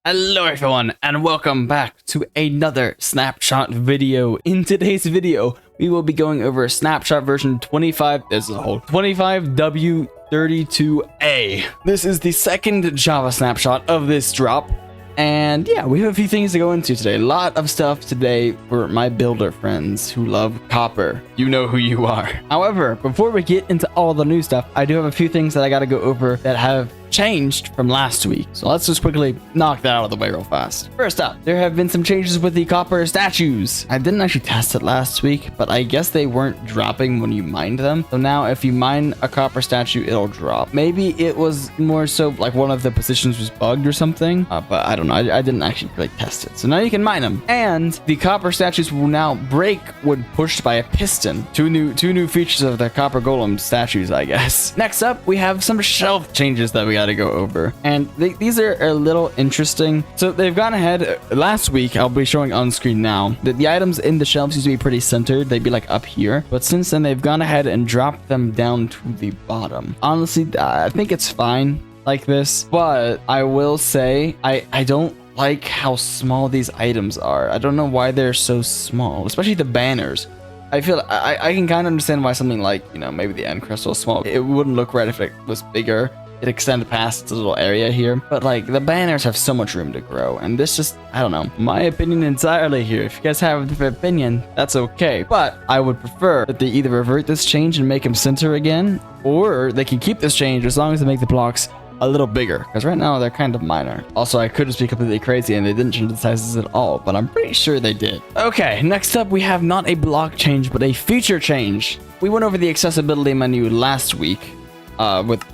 Hello everyone and welcome back to another snapshot video. In today's video, we will be going over snapshot version 25W32A. This is the second Java snapshot of this drop. And yeah, we have a few things to go into today. A lot of stuff today for my builder friends who love copper. You know who you are. However, before we get into all the new stuff, I do have a few things that I got to go over that have changed from last week. So let's just quickly knock that out of the way real fast. First up, there have been some changes with the copper statues. I didn't actually test it last week, but I guess they weren't dropping when you mined them. So now if you mine a copper statue, it'll drop. Maybe it was more so like one of the positions was bugged or something, but I don't know. I didn't actually really test it. So now you can mine them. And the copper statues will now break when pushed by a piston. Two new features of the copper golem statues, I guess. Next up, we have some shelf changes that we got to go over, and these are a little interesting. So they've gone ahead. Last week, I'll be showing on screen now that the items in the shelves used to be pretty centered. They'd be like up here, but since then they've gone ahead and dropped them down to the bottom. Honestly, I think it's fine like this, but I will say I don't like how small these items are. I don't know why they're so small, especially the banners. I feel I can kind of understand why something like, you know, maybe the end crystal is small. It wouldn't look right if it was bigger. It extended past its little area here, but like the banners have so much room to grow, and this just, I don't know, my opinion entirely here. If you guys have a different opinion, that's okay, but I would prefer that they either revert this change and make them center again, or they can keep this change as long as they make the blocks a little bigger, because right now they're kind of minor. Also, I could just be completely crazy and they didn't change the sizes at all, but I'm pretty sure they did. Okay, next up we have not a block change, but a feature change. We went over the accessibility menu last week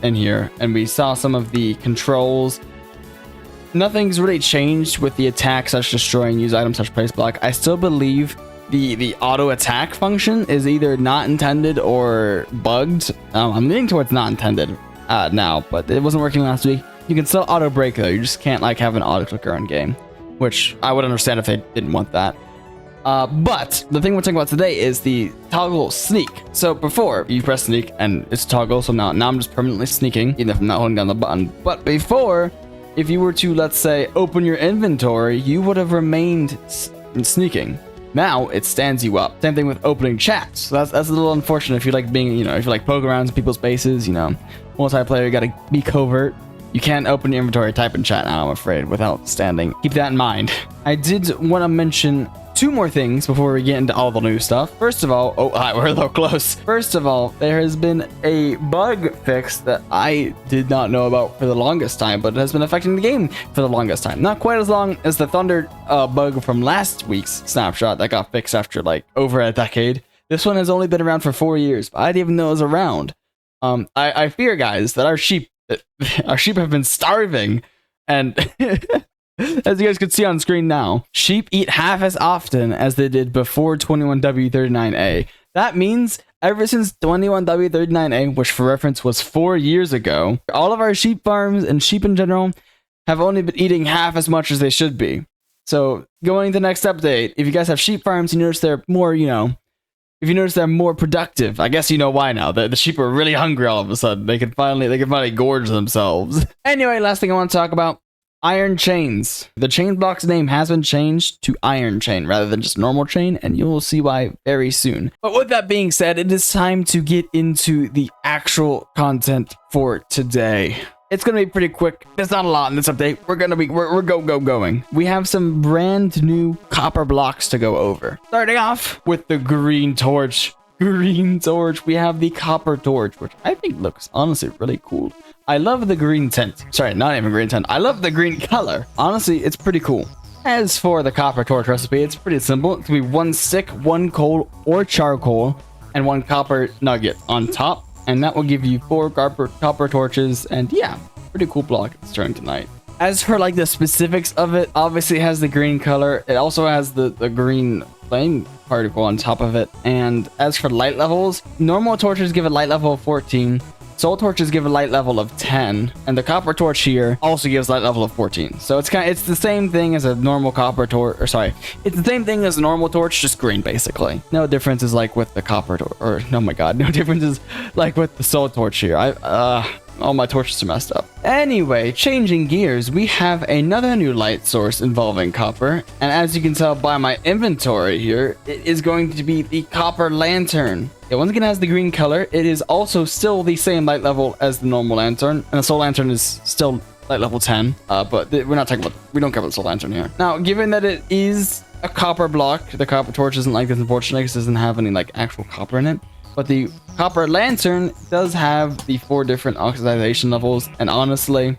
in here, and we saw some of the controls. Nothing's really changed with the attack such destroying, use item such place block. I still believe the auto attack function is either not intended or bugged. I'm leaning towards not intended now, but it wasn't working last week. You can still auto break though, you just can't like have an auto clicker on game, which I would understand if they didn't want that. But the thing we're talking about today is the toggle sneak. So before, you press sneak and it's toggle, so now I'm just permanently sneaking, even if I'm not holding down the button. But before, if you were to, let's say, open your inventory, you would have remained sneaking. Now it stands you up. Same thing with opening chat. So that's a little unfortunate if you like being, you know, if you like poking around in people's spaces, you know, multiplayer, you gotta be covert. You can't open your inventory, type in chat now, I'm afraid, without standing. Keep that in mind. I did want to mention two more things before we get into all the new stuff. First of all, we're a little close. First of all, there has been a bug fix that I did not know about for the longest time, but it has been affecting the game for the longest time. Not quite as long as the Thunder bug from last week's snapshot that got fixed after like over a decade. This one has only been around for 4 years, but I didn't even know it was around. I fear, guys, that our sheep have been starving, and as you guys can see on screen now, sheep eat half as often as they did before 21W39A. That means ever since 21W39A, which for reference was 4 years ago, all of our sheep farms and sheep in general have only been eating half as much as they should be. So going to the next update, if you guys have sheep farms, you notice they're more, you know, if you notice they're more productive, I guess you know why now. The sheep are really hungry all of a sudden. They can finally gorge themselves. Anyway, last thing I want to talk about, iron chains. The chain block's name has been changed to iron chain rather than just normal chain, and you will see why very soon. But with that being said, it is time to get into the actual content for today. It's gonna be pretty quick. There's not a lot in this update. We're going. We have some brand new copper blocks to go over. Starting off with the green torch. We have the copper torch, which I think looks honestly really cool. I love the green tint. Sorry, not even green tint. I love the green color. Honestly, it's pretty cool. As for the copper torch recipe, it's pretty simple. It's gonna be 1 stick, 1 coal or charcoal, and 1 copper nugget on top. And that will give you 4 copper torches, and yeah, pretty cool block it's turning tonight. As for like the specifics of it, obviously it has the green color. It also has the green flame particle on top of it. And as for light levels, normal torches give a light level of 14. Soul torches give a light level of 10, and the copper torch here also gives light level of 14. So it's the same thing as a normal copper torch, or sorry, it's the same thing as a normal torch, just green basically. No difference is like with the copper torch, or oh my god, no difference is like with the soul torch here. all my torches are messed up. Anyway, changing gears, we have another new light source involving copper. And as you can tell by my inventory here, it is going to be the copper lantern. Yeah, once again, it has the green color. It is also still the same light level as the normal lantern. And the soul lantern is still light level 10. But we're not talking about, we don't care about the soul lantern here. Now, given that it is a copper block, the copper torch isn't like this, unfortunately, because it doesn't have any like actual copper in it. But the copper lantern does have the 4 different oxidization levels. And honestly,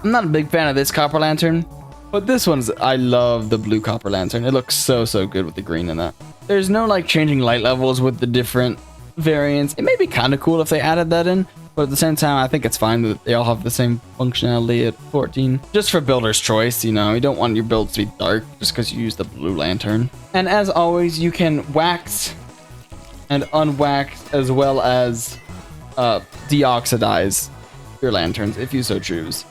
I'm not a big fan of this copper lantern. But this one's, I love the blue copper lantern. It looks so good with the green in it. There's no like changing light levels with the different variants. It may be kind of cool if they added that in. But at the same time, I think it's fine that they all have the same functionality at 14. Just for builder's choice, you know, you don't want your build to be dark just because you use the blue lantern. And as always, you can wax and unwax as well as deoxidize your lanterns if you so choose.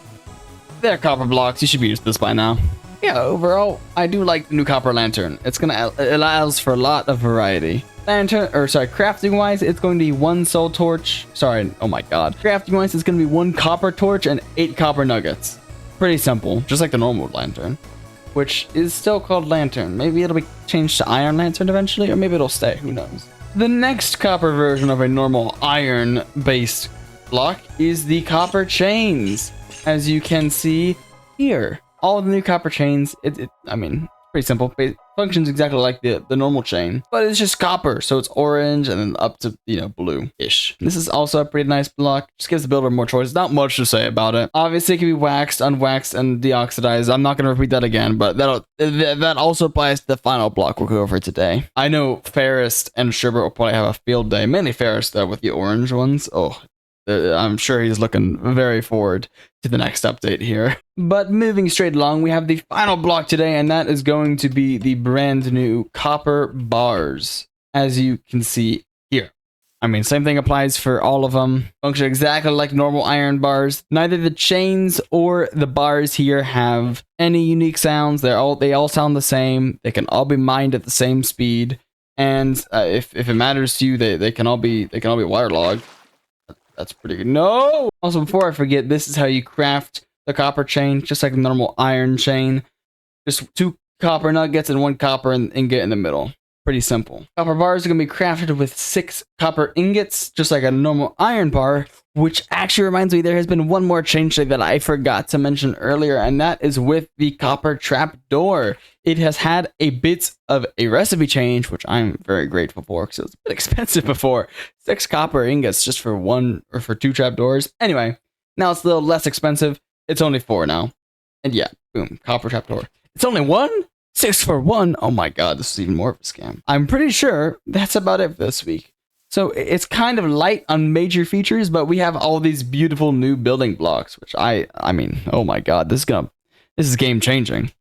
They're copper blocks. You should be used to this by now. Yeah, overall, I do like the new copper lantern. It allows for a lot of variety. Crafting wise, it's going to be 1 soul torch. Sorry, oh my god. Crafting wise, it's going to be 1 copper torch and 8 copper nuggets. Pretty simple, just like the normal lantern, which is still called lantern. Maybe it'll be changed to iron lantern eventually, or maybe it'll stay, who knows. The next copper version of a normal iron-based block is the copper chains. As you can see here, all of the new copper chains, I mean, pretty simple. It functions exactly like the normal chain, but it's just copper, so it's orange and then up to, you know, blue-ish. This is also a pretty nice block. Just gives the builder more choice. Not much to say about it. Obviously, it can be waxed, unwaxed, and deoxidized. I'm not going to repeat that again, but that also applies to the final block we'll go over today. I know Ferris and Sherbert will probably have a field day. Mainly Ferris, though, with the orange ones. Oh, I'm sure he's looking very forward to the next update here. But moving straight along, we have the final block today, and that is going to be the brand new copper bars, as you can see here. I mean, same thing applies for all of them. Function exactly like normal iron bars. Neither the chains or the bars here have any unique sounds. They all sound the same. They can all be mined at the same speed, and if it matters to you, they can all be waterlogged. That's pretty good. No! Also, before I forget, this is how you craft the copper chain, just like a normal iron chain. Just 2 copper nuggets and 1 copper ingot in the middle. Pretty simple. Copper bars are going to be crafted with 6 copper ingots, just like a normal iron bar, which actually reminds me there has been one more change that I forgot to mention earlier, and that is with the copper trapdoor. It has had a bit of a recipe change, which I'm very grateful for, because it was a bit expensive before. 6 copper ingots just for 1 or for 2 trapdoors. Anyway, now it's a little less expensive. It's only 4 now. And yeah, boom, copper trapdoor. It's only 1? 6 for 1? Oh my god, this is even more of a scam. I'm pretty sure that's about it for this week. So it's kind of light on major features, but we have all these beautiful new building blocks, which I mean, oh my god, this is game changing.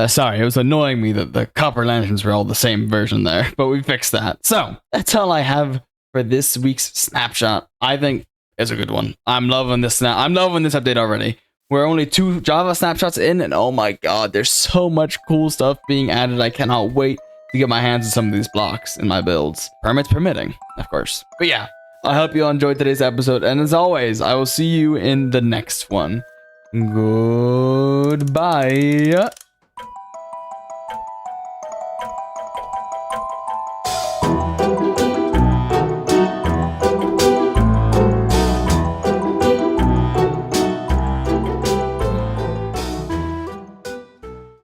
Sorry, it was annoying me that the copper lanterns were all the same version there, but we fixed that. So that's all I have for this week's snapshot. I think it's a good one. I'm loving this update already. We're only 2 Java snapshots in, and oh my god, there's so much cool stuff being added. I cannot wait to get my hands on some of these blocks in my builds. Permits permitting, of course. But yeah, I hope you all enjoyed today's episode, and as always, I will see you in the next one. Goodbye.